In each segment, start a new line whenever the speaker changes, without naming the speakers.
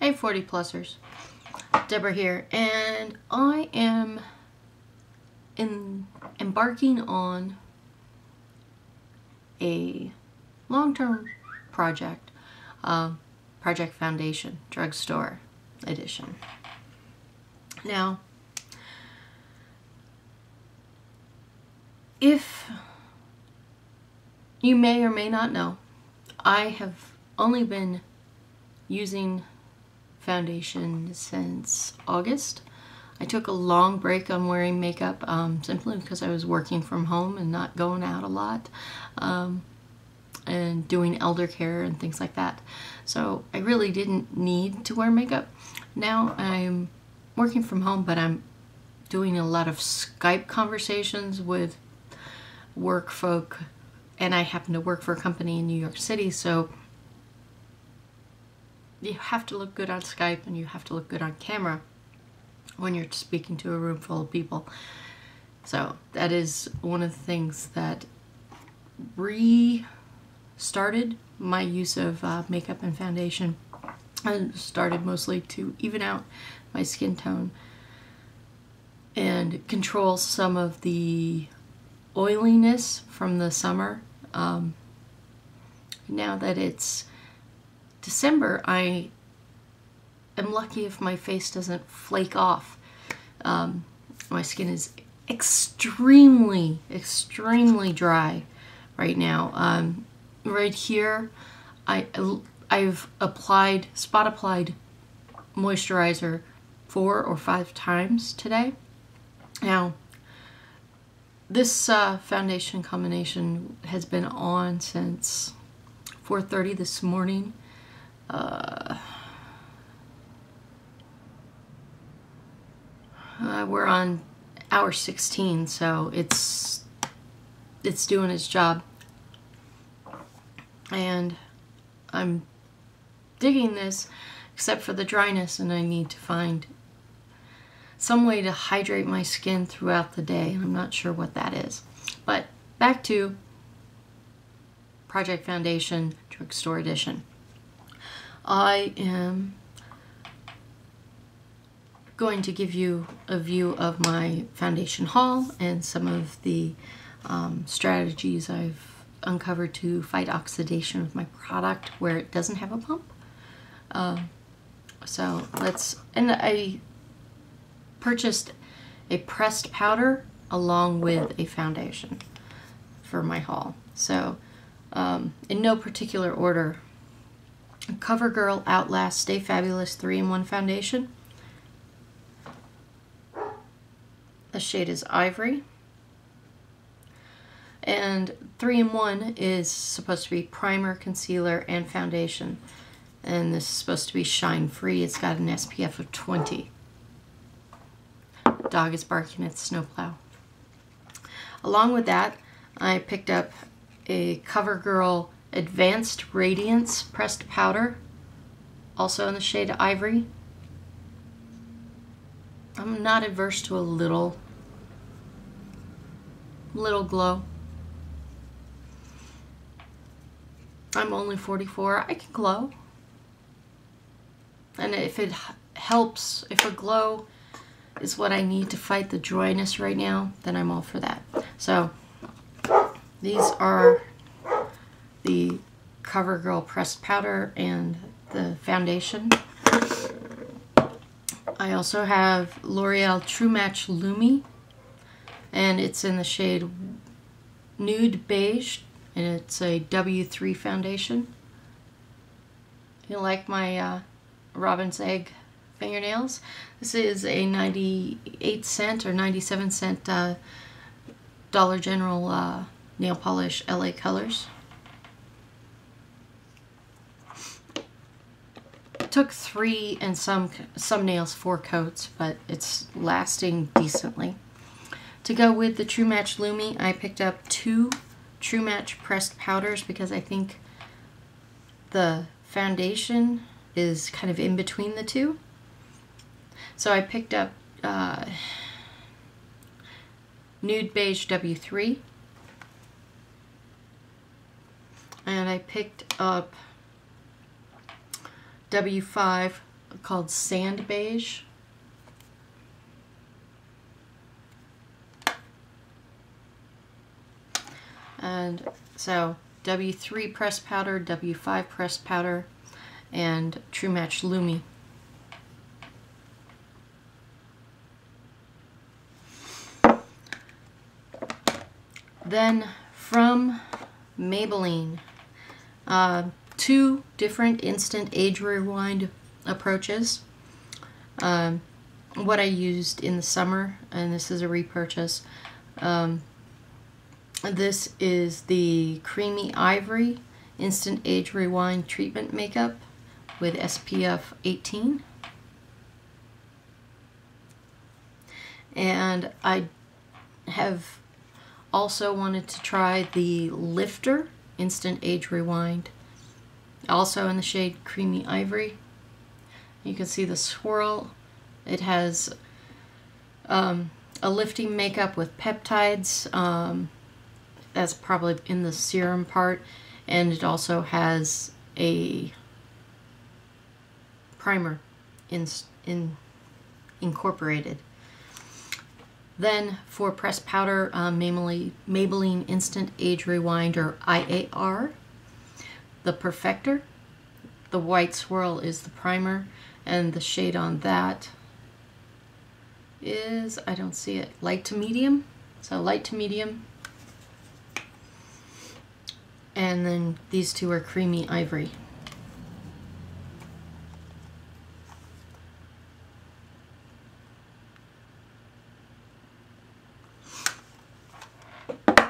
Hey 40 plusers, Deborah here, and I am embarking on a long-term project, Project Foundation, Drugstore edition. Now, if you may or may not know, I have only been using foundation since August. I took a long break on wearing makeup simply because I was working from home and not going out a lot and doing elder care and things like that. So I really didn't need to wear makeup. Now I'm working from home, but I'm doing a lot of Skype conversations with work folk, and I happen to work for a company in New York City, so you have to look good on Skype and you have to look good on camera when you're speaking to a room full of people. So that is one of the things that restarted my use of makeup and foundation. I started mostly to even out my skin tone and control some of the oiliness from the summer. Now that it's December, I am lucky if my face doesn't flake off. My skin is extremely dry right now. Right here, I've spot applied moisturizer 4 or 5 times today. Now, this foundation combination has been on since 4:30 this morning. We're on hour 16, so it's doing its job, and I'm digging this except for the dryness, and I need to find some way to hydrate my skin throughout the day, and I'm not sure what that is. But back to Project Foundation Drugstore Edition. I am going to give you a view of my foundation haul and some of the strategies I've uncovered to fight oxidation with my product where it doesn't have a pump. And I purchased a pressed powder along with a foundation for my haul. So in no particular order, CoverGirl Outlast Stay Fabulous 3-in-1 foundation. The shade is Ivory. And 3-in-1 is supposed to be primer, concealer, and foundation. And this is supposed to be shine free. It's got an SPF of 20. Dog is barking at the snowplow. Along with that, I picked up a CoverGirl Advanced Radiance Pressed Powder, also in the shade Ivory. I'm not adverse to a little glow. I'm only 44. I can glow. And if it helps, if a glow is what I need to fight the dryness right now, then I'm all for that. So these are the CoverGirl Pressed Powder and the foundation. I also have L'Oreal True Match Lumi, and it's in the shade Nude Beige, and it's a W3 foundation. You like my Robin's Egg fingernails? This is a 98-cent or 97-cent Dollar General nail polish, LA Colors. Took 3 and some nails 4 coats, but it's lasting decently. To go with the True Match Lumi, I picked up 2 True Match Pressed Powders because I think the foundation is kind of in between the two. So I picked up Nude Beige W3, and I picked up W5 called Sand Beige. And so W3 pressed powder, W5 pressed powder, and True Match Lumi. Then from Maybelline, two different instant age rewind approaches. What I used in the summer, and this is a repurchase. This is the Creamy Ivory Instant Age Rewind Treatment Makeup with SPF 18. And I have also wanted to try the Lifter Instant Age Rewind, also in the shade Creamy Ivory. You can see the swirl. It has a lifting makeup with peptides. That's probably in the serum part, and it also has a primer incorporated. Then for pressed powder, Maybelline Instant Age Rewind, or IAR, the Perfector. The white swirl is the primer, and the shade on that is, I don't see it, light to medium. So light to medium. And then these two are Creamy Ivory.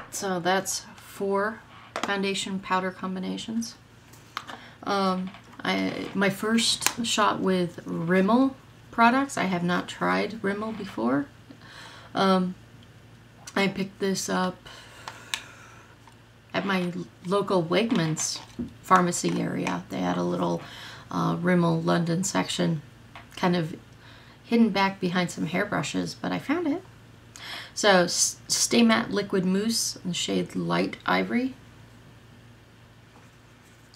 So that's 4 foundation powder combinations. My first shot with Rimmel products. I have not tried Rimmel before. I picked this up at my local Wegmans pharmacy area. They had a little Rimmel London section, kind of hidden back behind some hairbrushes, but I found it. So Stay Matte Liquid Mousse in the shade Light Ivory,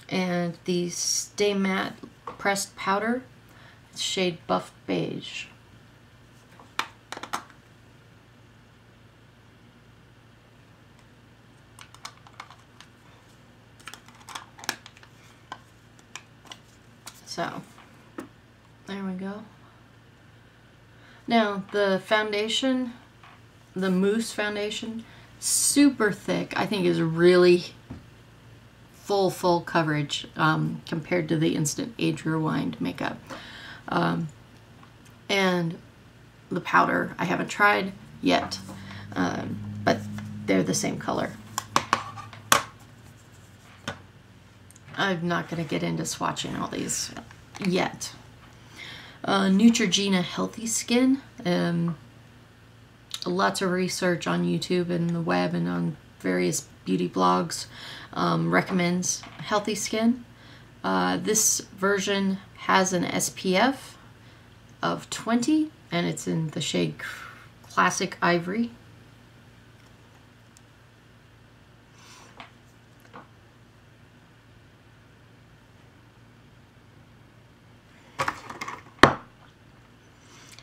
and the Stay Matte Pressed Powder, shade Buff Beige. So, there we go. Now, the foundation, the mousse foundation, super thick. I think is really full coverage compared to the Instant Age Rewind makeup. And the powder I haven't tried yet, but they're the same color. I'm not going to get into swatching all these yet. Neutrogena Healthy Skin. Lots of research on YouTube and the web and on various beauty blogs recommends Healthy Skin. This version has an SPF of 20, and it's in the shade Classic Ivory.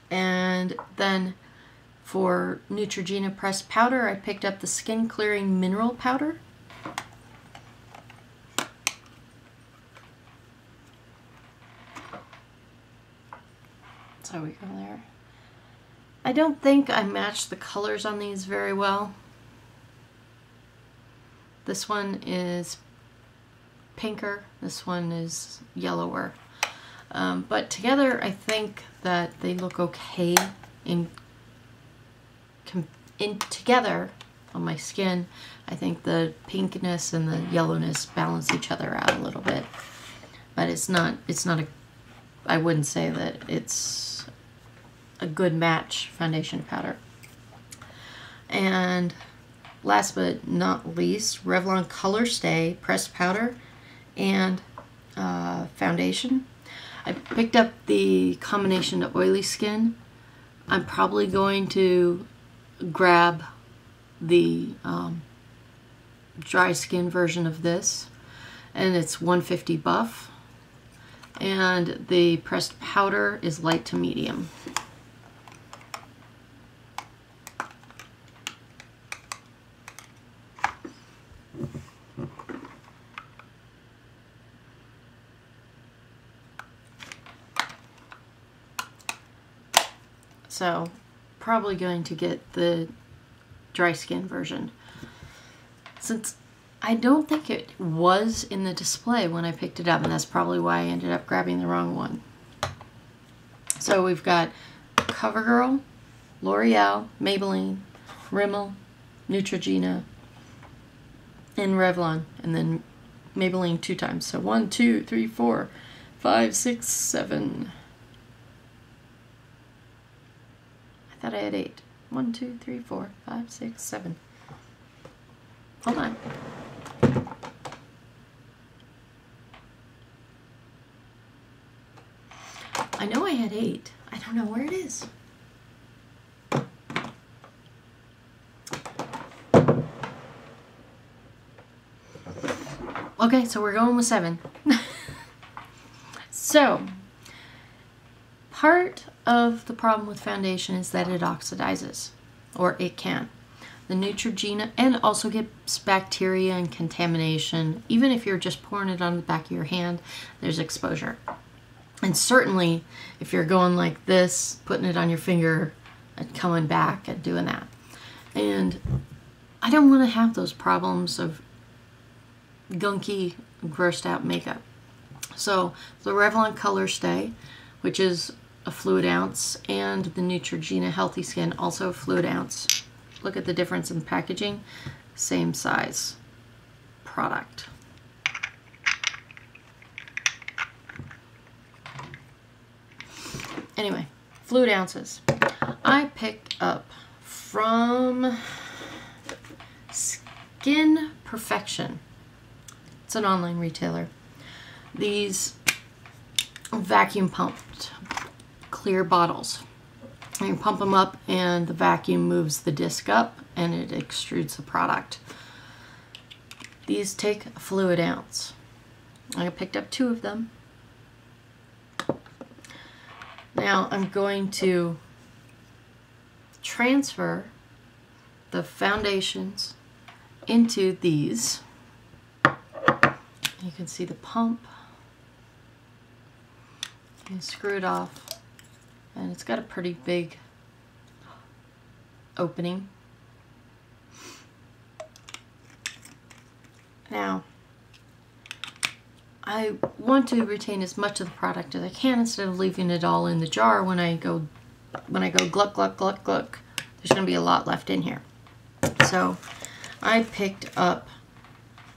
And then for Neutrogena Pressed Powder, I picked up the Skin Clearing Mineral Powder. So we go there. I don't think I matched the colors on these very well. This one is pinker, this one is yellower. But together I think that they look okay together on my skin. I think the pinkness and the yellowness balance each other out a little bit. But it's not a, I wouldn't say that it's a good match foundation powder. And last but not least, Revlon Colorstay Pressed Powder and foundation. I picked up the combination to oily skin. I'm probably going to grab the dry skin version of this, and it's 150 buff. And the pressed powder is light to medium. So, probably going to get the dry skin version. Since I don't think it was in the display when I picked it up, and that's probably why I ended up grabbing the wrong one. So we've got CoverGirl, L'Oreal, Maybelline, Rimmel, Neutrogena, and Revlon, and then Maybelline 2 times. So 1, 2, 3, 4, 5, 6, 7. I thought I had 8. 1, 2, 3, 4, 5, 6, 7. Hold on. I know I had 8. I don't know where it is. Okay, so we're going with 7. So, part of the problem with foundation is that it oxidizes, or it can. The Neutrogena, and also gets bacteria and contamination. Even if you're just pouring it on the back of your hand, there's exposure. And certainly, if you're going like this, putting it on your finger and coming back and doing that. And I don't want to have those problems of gunky, grossed out makeup. So the Revlon Colorstay, which is a fluid ounce, and the Neutrogena Healthy Skin, also a fluid ounce. Look at the difference in packaging. Same size product. Anyway, fluid ounces. I picked up from Skin Perfection. It's an online retailer. These vacuum pumped clear bottles. And you pump them up and the vacuum moves the disc up and it extrudes the product. These take a fluid ounce. I picked up 2 of them. Now I'm going to transfer the foundations into these. You can see the pump. You can screw it off, and it's got a pretty big opening. Now, I want to retain as much of the product as I can instead of leaving it all in the jar. When I go gluck, gluck, gluck, gluck, there's going to be a lot left in here. So I picked up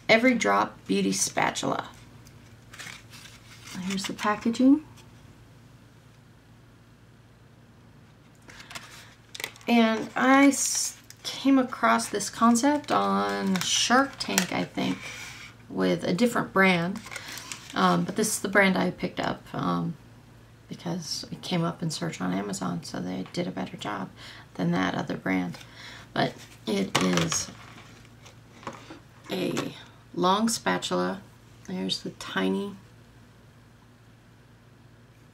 Every Drop Beauty Spatula. Here's the packaging. And I came across this concept on Shark Tank, I think, with a different brand. But this is the brand I picked up because it came up in search on Amazon, so they did a better job than that other brand. But it is a long spatula. There's the tiny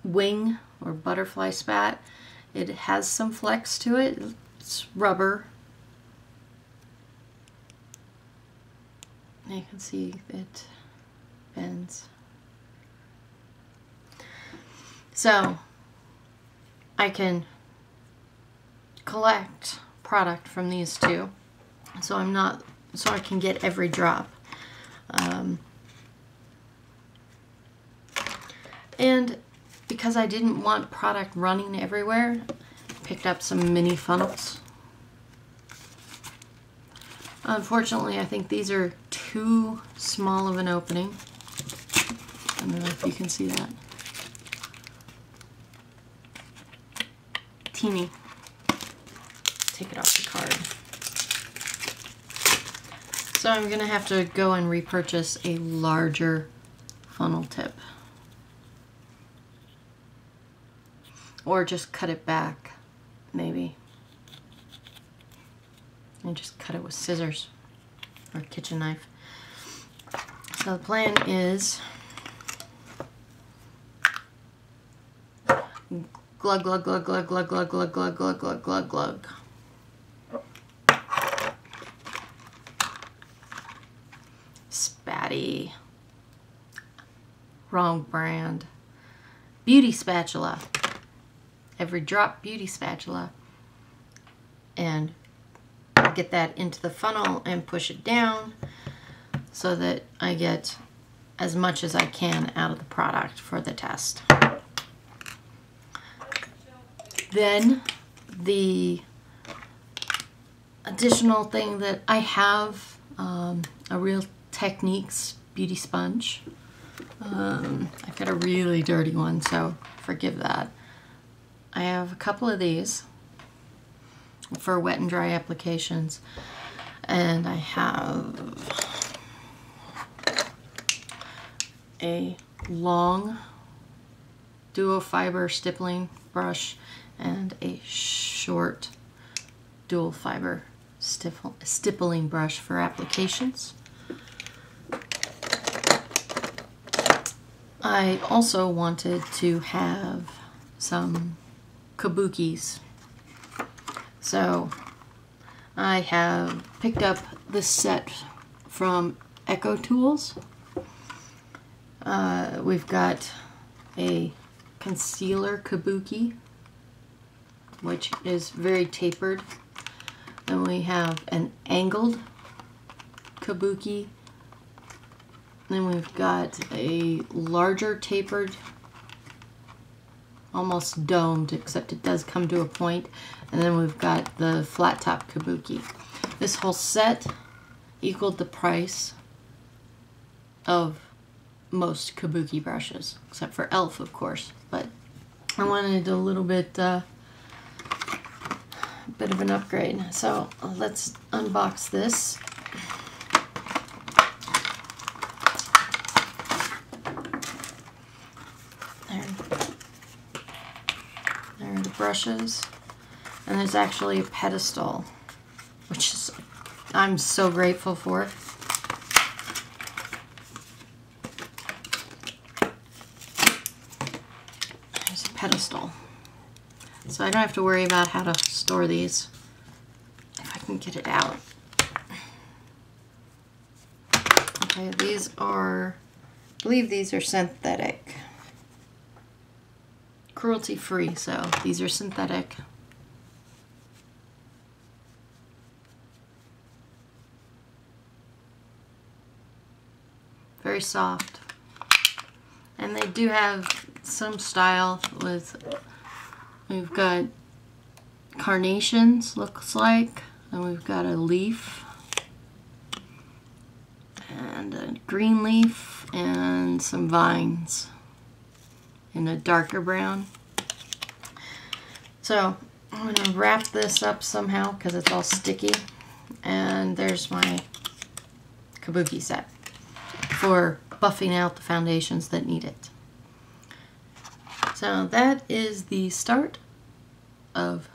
wing or butterfly spat. It has some flex to it. It's rubber. You can see it bends. So I can collect product from these 2. So I can get every drop. And because I didn't want product running everywhere, I picked up some mini funnels. Unfortunately, I think these are too small of an opening. I don't know if you can see that. Teeny. Take it off the card. So I'm going to have to go and repurchase a larger funnel tip. Or just cut it back, maybe. And just cut it with scissors or a kitchen knife. So the plan is glug, glug, glug, glug, glug, glug, glug, glug, glug, glug, glug, glug. Spatty. Wrong brand. Beauty spatula. Every drop beauty spatula. And get that into the funnel and push it down so that I get as much as I can out of the product for the test. Then the additional thing that I have, a Real Techniques beauty sponge. I've got a really dirty one, so forgive that. I have a couple of these for wet and dry applications, and I have a long duo fiber stippling brush and a short dual fiber stippling brush for applications. I also wanted to have some kabukis, so I have picked up this set from Echo Tools. We've got a concealer kabuki, which is very tapered. Then we have an angled kabuki. Then we've got a larger tapered, almost domed, except it does come to a point. And then we've got the flat top kabuki. This whole set equaled the price of most kabuki brushes, except for e.l.f. of course. But I wanted a little bit of an upgrade. So let's unbox this. There are the brushes, and there's actually a pedestal, which is I'm so grateful for. There's a pedestal, so I don't have to worry about how to store these if I can get it out. Okay, these are, I believe these are synthetic. Cruelty free, so these are synthetic. Very soft. And they do have some style with, we've got carnations, looks like, and we've got a leaf, and a green leaf, and some vines in a darker brown. So I'm going to wrap this up somehow because it's all sticky. And there's my kabuki set for buffing out the foundations that need it. So that is the start of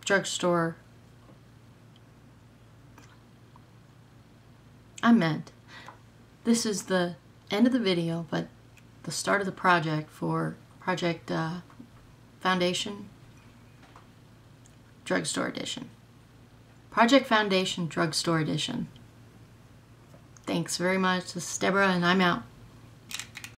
Drugstore. This is the end of the video, but the start of the project for Project Foundation Drugstore Edition. Project Foundation Drugstore Edition. Thanks very much. This is Deborah, and I'm out.